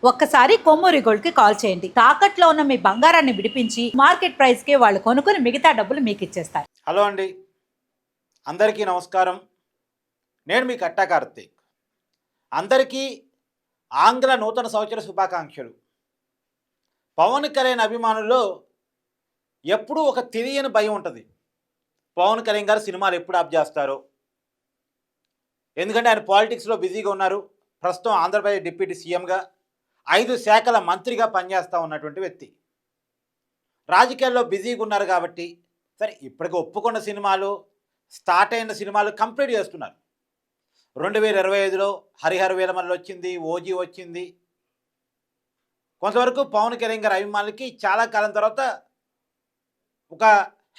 ఒక్కసారి కొమ్మూరి గోల్డ్ కి కాల్ చేయండి. తాకట్లో ఉన్న మీ బంగారాన్ని విడిపించి మార్కెట్ ప్రైస్ కి వాళ్ళు కొనుక్కుని మిగతా డబ్బులు మీకు ఇచ్చేస్తారు. హలో అండి, అందరికీ నమస్కారం. నేను మీ కట్టా కార్తీక్. అందరికీ ఆంగ్ల నూతన సంవత్సర శుభాకాంక్షలు. పవన్ కళ్యాణ్ అభిమానుల్లో ఎప్పుడూ ఒక తెలియని భయం ఉంటుంది. పవన్ కళ్యాణ్ గారు సినిమాలు ఎప్పుడు ఆప్ చేస్తారో, ఎందుకంటే ఆయన పాలిటిక్స్లో బిజీగా ఉన్నారు. ప్రస్తుతం ఆంధ్రప్రదేశ్ డిప్యూటీ సీఎంగా 5 శాఖల మంత్రిగా పనిచేస్తూ ఉన్నటువంటి వ్యక్తి. రాజకీయాల్లో బిజీగా ఉన్నారు కాబట్టి సరే, ఇప్పటికి ఒప్పుకున్న సినిమాలు, స్టార్ట్ అయిన సినిమాలు కంప్లీట్ చేస్తున్నారు. 2025లో హరిహర వీరమల్లి వచ్చింది, ఓజీ వచ్చింది. కొంతవరకు పవన్ కళ్యాణ్ గారి అభిమానులకి చాలా కాలం తర్వాత ఒక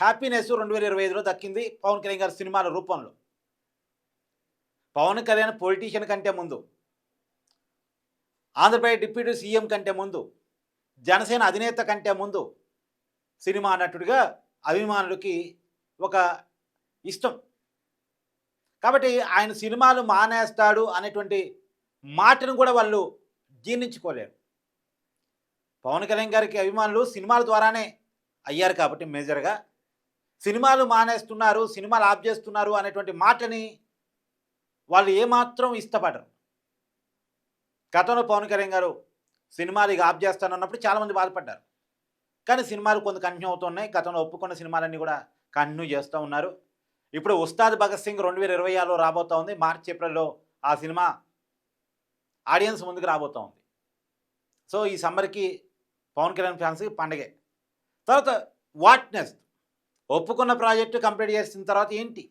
హ్యాపీనెస్ 2025లో దక్కింది పవన్ కళ్యాణ్ గారి సినిమాల రూపంలో. పవన్ కళ్యాణ్ పొలిటీషియన్ కంటే ముందు, ఆంధ్రప్రదేశ్ డిప్యూటీ సీఎం కంటే ముందు, జనసేన అధినేత కంటే ముందు సినిమా నటుడిగా అభిమానులకి ఒక ఇష్టం. కాబట్టి ఆయన సినిమాలు మానేస్తాడు అనేటువంటి మాటను కూడా వాళ్ళు జీర్ణించుకోలేరు. పవన్ కళ్యాణ్ గారికి అభిమానులు సినిమాల ద్వారానే అయ్యారు కాబట్టి మేజర్గా సినిమాలు మానేస్తున్నారు, సినిమాలు ఆఫ్ చేస్తున్నారు అనేటువంటి మాటని వాళ్ళు ఏమాత్రం ఇష్టపడరు. గతంలో పవన్ కళ్యాణ్ గారు సినిమాలు ఇక ఆఫ్ చేస్తానన్నప్పుడు చాలామంది బాధపడ్డారు. కానీ సినిమాలు కొంత కంటిన్యూ అవుతున్నాయి. గతంలో ఒప్పుకున్న సినిమాలన్నీ కూడా కంటిన్యూ చేస్తూ ఉన్నారు. ఇప్పుడు ఉస్తాద్ భగత్ సింగ్ 2026లో రాబోతూ ఉంది. మార్చి ఏప్రిల్లో ఆ సినిమా ఆడియన్స్ ముందుకు రాబోతూ ఉంది. సో ఈ సమ్మర్కి పవన్ కళ్యాణ్ ఫ్యాన్స్కి పండగే. తర్వాత వాట్ నెక్స్ట్? ఒప్పుకున్న ప్రాజెక్టు కంప్లీట్ చేసిన తర్వాత ఏంటి?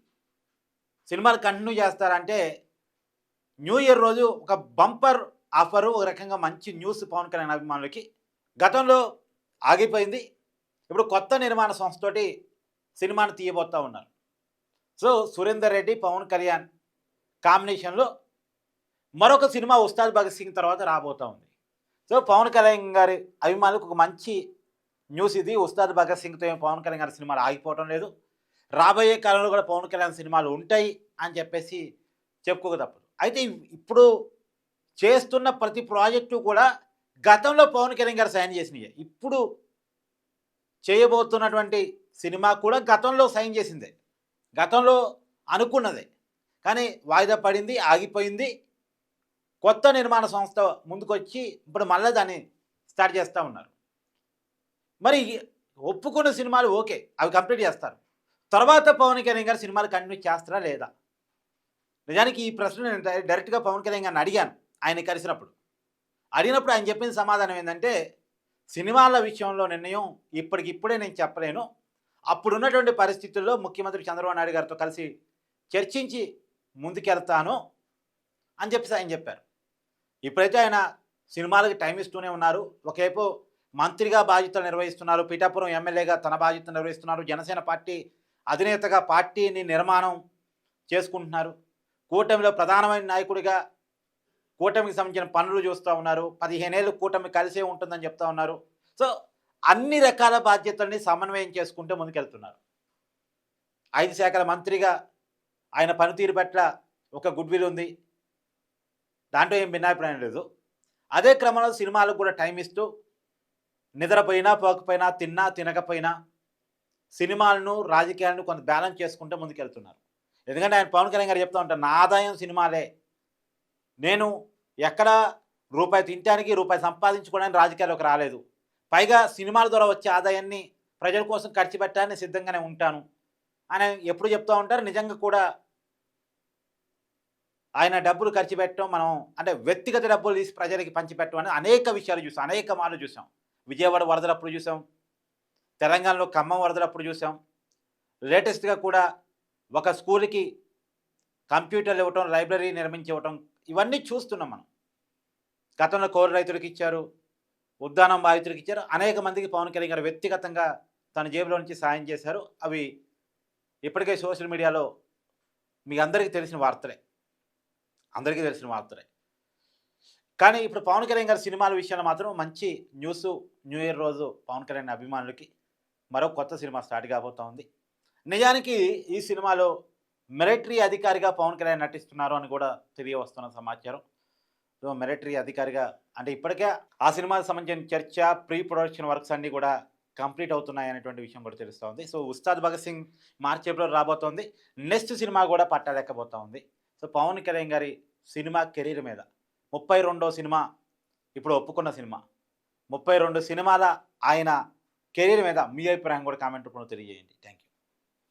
సినిమాలు కంటిన్యూ చేస్తారంటే న్యూ ఇయర్ రోజు ఒక బంపర్ ఆఫరు, ఒక రకంగా మంచి న్యూస్ పవన్ కళ్యాణ్ అభిమానులకి. గతంలో ఆగిపోయింది, ఇప్పుడు కొత్త నిర్మాణ సంస్థతోటి సినిమాను తీయబోతూ ఉన్నారు. సో సురేందర్ రెడ్డి, పవన్ కళ్యాణ్ కాంబినేషన్లో మరొక సినిమా ఉస్తాద్ భగత్ సింగ్ తర్వాత రాబోతూ ఉంది. సో పవన్ కళ్యాణ్ గారి అభిమానులకు ఒక మంచి న్యూస్ ఇది. ఉస్తాద్ భగత్ సింగ్తో పవన్ కళ్యాణ్ గారి సినిమాలు ఆగిపోవటం లేదు. రాబోయే కాలంలో కూడా పవన్ కళ్యాణ్ సినిమాలు ఉంటాయి అని చెప్పేసి చెప్పుకోక తప్పదు. అయితే ఇప్పుడు చేస్తున్న ప్రతి ప్రాజెక్టు కూడా గతంలో పవన్ కళ్యాణ్ గారు సైన్ చేసినవి. ఇప్పుడు చేయబోతున్నటువంటి సినిమా కూడా గతంలో సైన్ చేసిందే, గతంలో అనుకున్నదే. కానీ వాయిదా పడింది, ఆగిపోయింది. కొత్త నిర్మాణ సంస్థ ముందుకొచ్చి ఇప్పుడు మళ్ళీ దాన్ని స్టార్ట్ చేస్తూ ఉన్నారు. మరి ఒప్పుకున్న సినిమాలు ఓకే, అవి కంప్లీట్ చేస్తారు. తర్వాత పవన్ కళ్యాణ్ గారు సినిమాలు కంటిన్యూ చేస్తారా లేదా? నిజానికి ఈ ప్రశ్న నేను డైరెక్ట్గా పవన్ కళ్యాణ్ గారిని అడిగాను. ఆయన కలిసినప్పుడు అడిగినప్పుడు ఆయన చెప్పిన సమాధానం ఏంటంటే, సినిమాల విషయంలో నిర్ణయం ఇప్పటికిప్పుడే నేను చెప్పలేను, అప్పుడున్నటువంటి పరిస్థితుల్లో ముఖ్యమంత్రి చంద్రబాబు నాయుడు గారితో కలిసి చర్చించి ముందుకెళ్తాను అని చెప్పేసి ఆయన చెప్పారు. ఇప్పుడైతే ఆయన సినిమాలకు టైం ఇస్తూనే ఉన్నారు. ఒకవైపు మంత్రిగా బాధ్యతలు నిర్వహిస్తున్నారు, పిఠాపురం ఎమ్మెల్యేగా తన బాధ్యతలు నిర్వహిస్తున్నారు, జనసేన పార్టీ అధినేతగా పార్టీని నిర్మాణం చేసుకుంటున్నారు, కూటమిలో ప్రధానమైన నాయకుడిగా కూటమికి సంబంధించిన పనులు చూస్తూ ఉన్నారు, 15 ఏళ్ళు కూటమి కలిసే ఉంటుందని చెప్తా ఉన్నారు. సో అన్ని రకాల బాధ్యతల్ని సమన్వయం చేసుకుంటూ ముందుకెళ్తున్నారు. 5 శాఖల మంత్రిగా ఆయన పనితీరు పట్ల ఒక గుడ్ విల్ ఉంది, దాంట్లో ఏం భిన్నాభిప్రాయం లేదు. అదే క్రమంలో సినిమాలకు కూడా టైం ఇస్తూ నిద్రపోయినా పోకపోయినా, తిన్నా తినకపోయినా సినిమాలను రాజకీయాలను కొంత బ్యాలెన్స్ చేసుకుంటూ ముందుకెళ్తున్నారు. ఎందుకంటే ఆయన పవన్ కళ్యాణ్ గారు చెప్తూ ఉంటారు, నా ఆదాయం సినిమాలే, నేను ఎక్కడ రూపాయి తింటానికి రూపాయి సంపాదించుకోవడానికి రాజకీయాల్లోకి రాలేదు, పైగా సినిమాల ద్వారా వచ్చే ఆదాయాన్ని ప్రజల కోసం ఖర్చు పెట్టడానికి సిద్ధంగానే ఉంటాను అని ఎప్పుడు చెప్తూ ఉంటారు. నిజంగా కూడా ఆయన డబ్బులు ఖర్చు పెట్టడం, మనం అంటే వ్యక్తిగత డబ్బులు తీసి ప్రజలకి పంచిపెట్టడం అని అనేక విషయాలు చూసాం, అనేక మార్లు చూసాం. విజయవాడ వరదలప్పుడు చూసాం, తెలంగాణలో ఖమ్మం వరదలప్పుడు చూసాం, లేటెస్ట్గా కూడా ఒక స్కూల్కి కంప్యూటర్లు ఇవ్వటం, లైబ్రరీ నిర్మించి ఇవ్వటం, ఇవన్నీ చూస్తున్నాం మనం. గతంలో కౌలు రైతులకు ఇచ్చారు, ఉద్దానం బాధితులకు ఇచ్చారు, అనేక మందికి పవన్ కళ్యాణ్ గారు వ్యక్తిగతంగా తన జేబులో నుంచి సాయం చేశారు. అవి ఇప్పటికే సోషల్ మీడియాలో మీకు అందరికీ తెలిసిన వార్తలే, కానీ ఇప్పుడు పవన్ కళ్యాణ్ గారి సినిమాల విషయంలో మాత్రం మంచి న్యూస్. న్యూ ఇయర్ రోజు పవన్ కళ్యాణ్ అభిమానులకి మరో కొత్త సినిమా స్టార్ట్ కాబోతూ ఉంది. నిజానికి ఈ సినిమాలో మిలిటరీ అధికారిగా పవన్ కళ్యాణ్ నటిస్తున్నారు అని కూడా తెలియవస్తున్న సమాచారం. మిలిటరీ అధికారిగా అంటే ఇప్పటికే ఆ సినిమాకి సంబంధించిన చర్చ, ప్రీ ప్రొడక్షన్ వర్క్స్ అన్నీ కూడా కంప్లీట్ అవుతున్నాయి అనేటువంటి విషయం కూడా తెలుస్తోంది. సో, 'ఉస్తాద్ భగత్ సింగ్' మార్చి, ఏప్రిల్ రాబోతోంది. నెక్స్ట్ సినిమా కూడా పట్టాలెక్కబోతా ఉంది. సో, పవన్ కళ్యాణ్ గారి సినిమా కెరీర్ మీద 32వ సినిమా ఇప్పుడు ఒప్పుకున్న సినిమా. 32 సినిమాల ఆయన కెరీర్ మీద మీ అభిప్రాయం కూడా కామెంట్ రూపంలో తెలియజేయండి. Thank you.